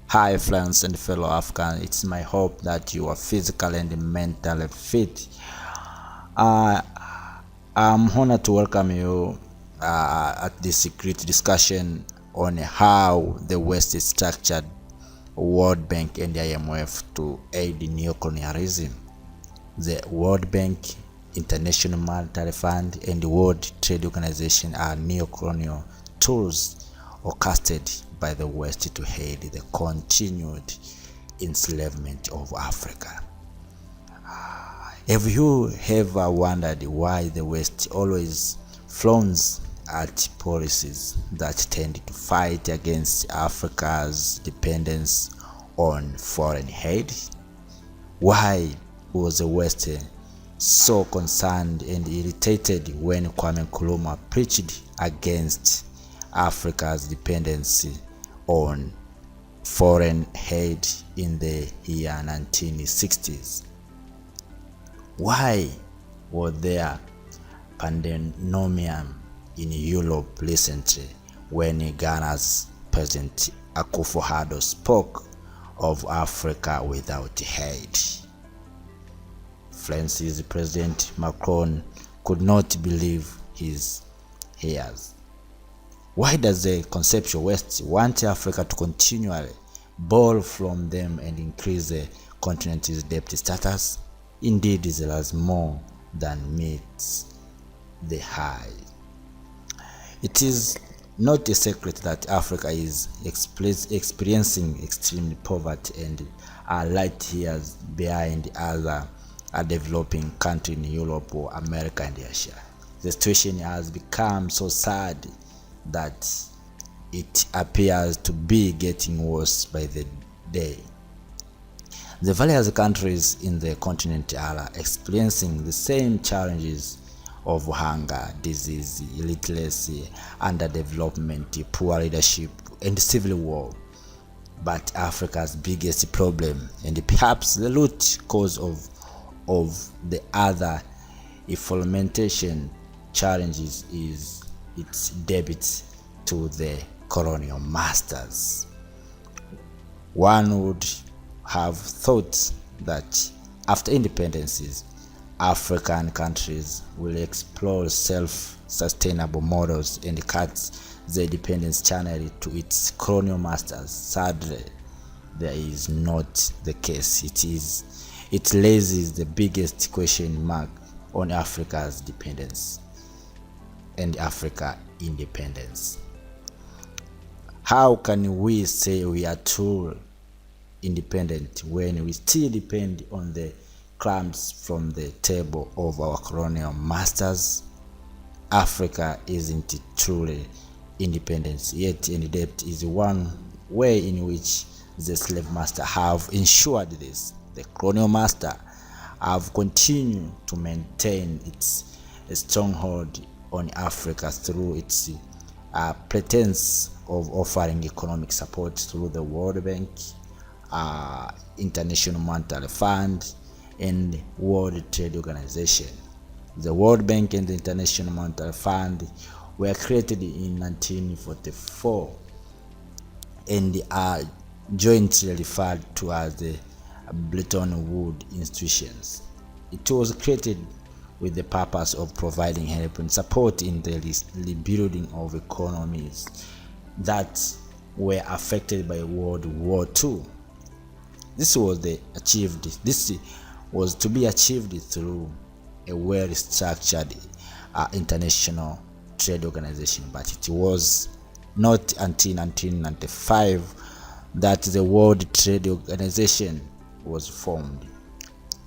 Hi friends and fellow Afghans, it's my hope that you are physically and mentally fit. Uh, I'm honored to welcome you at this secret discussion on how the West is structured World Bank and the IMF to aid neocolonialism. The World Bank, International Monetary Fund, and the World Trade Organization are neocolonial tools orchestrated by the West to aid the continued enslavement of Africa. Have you ever wondered why the West always flaunts at policies that tend to fight against Africa's dependence on foreign aid? Why was the West so concerned and irritated when Kwame Nkrumah preached against Africa's dependency on foreign aid in the year 1960s? Why was there pandemonium in Europe recently when Ghana's President Akufo-Addo spoke of Africa without aid? France's President Macron could not believe his ears. Why does the conceptual West want Africa to continually borrow from them and increase the continent's debt status? Indeed, there is more than meets the eye. It is not a secret that Africa is experiencing extreme poverty and are light years behind other developing countries in Europe or America and Asia. The situation has become so sad that it appears to be getting worse by the day. The various countries in the continent are experiencing the same challenges of hunger, disease, illiteracy, underdevelopment, poor leadership, and civil war. But Africa's biggest problem, and perhaps the root cause of the other aforementioned challenges, is its debt to the colonial masters. One would have thought that after independences, African countries will explore self-sustainable models and cut the dependence channel to its colonial masters. Sadly, there is not the case. It raises the biggest question mark on Africa's dependence and Africa independence. How can we say we are truly independent when we still depend on the crumbs from the table of our colonial masters? Africa isn't truly independent yet, and debt is one way in which the slave master have ensured this. The colonial master have continued to maintain its stronghold on Africa through its pretense of offering economic support through the World Bank, International Monetary Fund, and World Trade Organization. The World Bank and the International Monetary Fund were created in 1944 and are jointly referred to as the Bretton Woods institutions. It was created with the purpose of providing help and support in the rebuilding of economies that were affected by World War II. This was to be achieved through a well-structured international trade organization, but it was not until 1995 that the World Trade Organization was formed.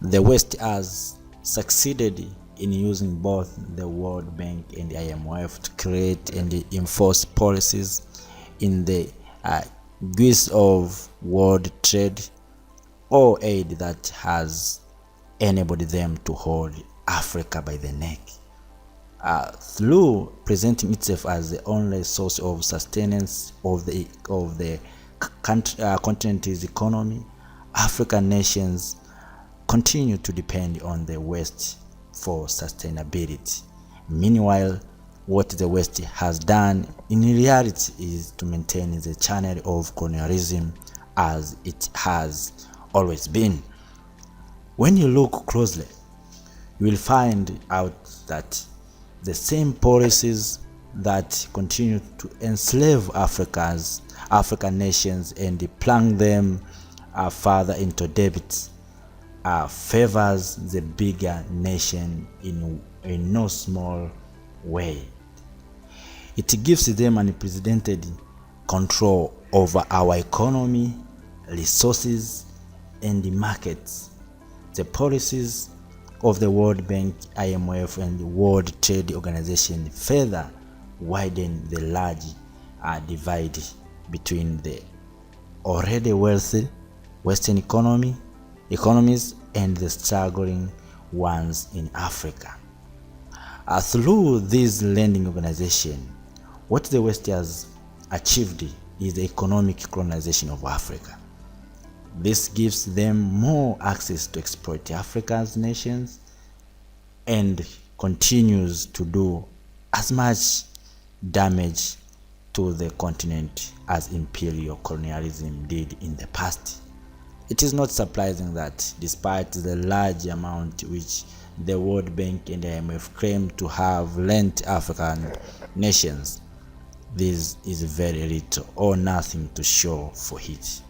The West has succeeded in using both the World Bank and the IMF to create and enforce policies in the guise of world trade or aid that has enabled them to hold Africa by the neck. Through presenting itself as the only source of sustenance of the continent's economy, African nations continue to depend on the West for sustainability. Meanwhile, what the West has done in reality is to maintain the channel of colonialism as it has always been. When you look closely, you will find out that the same policies that continue to enslave African nations and plunge them further into debt favors the bigger nation in no small way. It gives them unprecedented control over our economy, resources, and the markets. The policies of the World Bank, IMF, and the World Trade Organization further widen the large divide between the already wealthy Western economies and the struggling ones in Africa. Through this lending organization, what the West has achieved is the economic colonization of Africa. This gives them more access to exploit Africa's nations and continues to do as much damage to the continent as imperial colonialism did in the past. It is not surprising that despite the large amount which the World Bank and the IMF claim to have lent African nations, this is very little or nothing to show for it.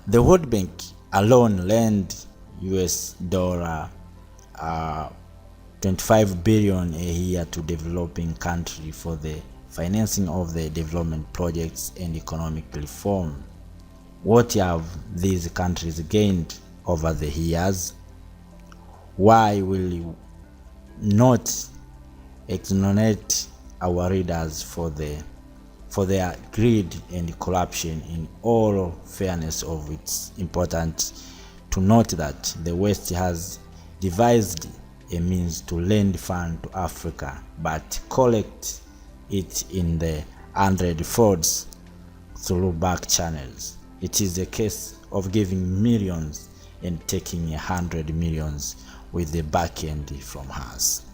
The World Bank alone lent US dollar 25 billion a year to developing countries for the financing of the development projects and economic reform. What have these countries gained over the years? Why will you not exonerate our readers for their greed and corruption? In all fairness of it's important to note that the West has devised a means to lend funds to Africa but collect it in the 100-folds through back channels. It is a case of giving millions and taking 100 millions with the back end from us.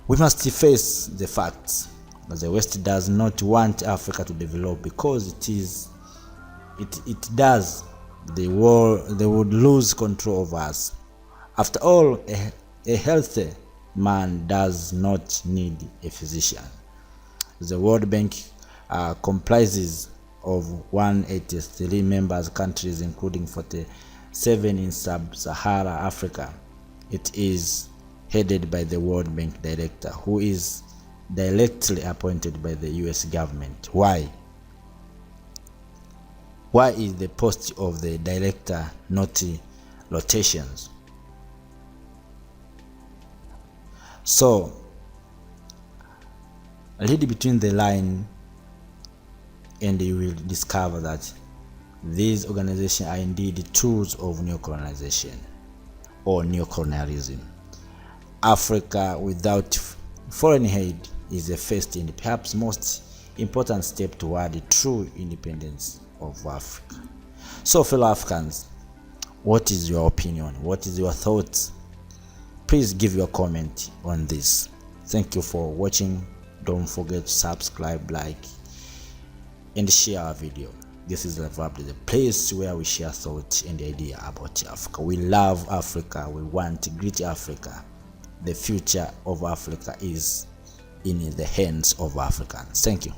We must face the facts that the West does not want Africa to develop because it does. They would lose control of us. After all, a healthy man does not need a physician. The World Bank comprises of 183 member countries, including 47 in sub-Saharan Africa. It is headed by the World Bank director, who is directly appointed by the US government. Why? Why is the post of the director not rotations? So, read between the line and you will discover that these organizations are indeed tools of neocolonization or neocolonialism. Africa without foreign aid is the first and perhaps most important step toward the true independence of Africa. So, fellow Africans, what is your opinion? What is your thoughts? Please give your comment on this. Thank you for watching. Don't forget to subscribe, like, and share our video. This is the place where we share thoughts and idea about Africa. We love Africa. We want great Africa. The future of Africa is in the hands of Africans. Thank you.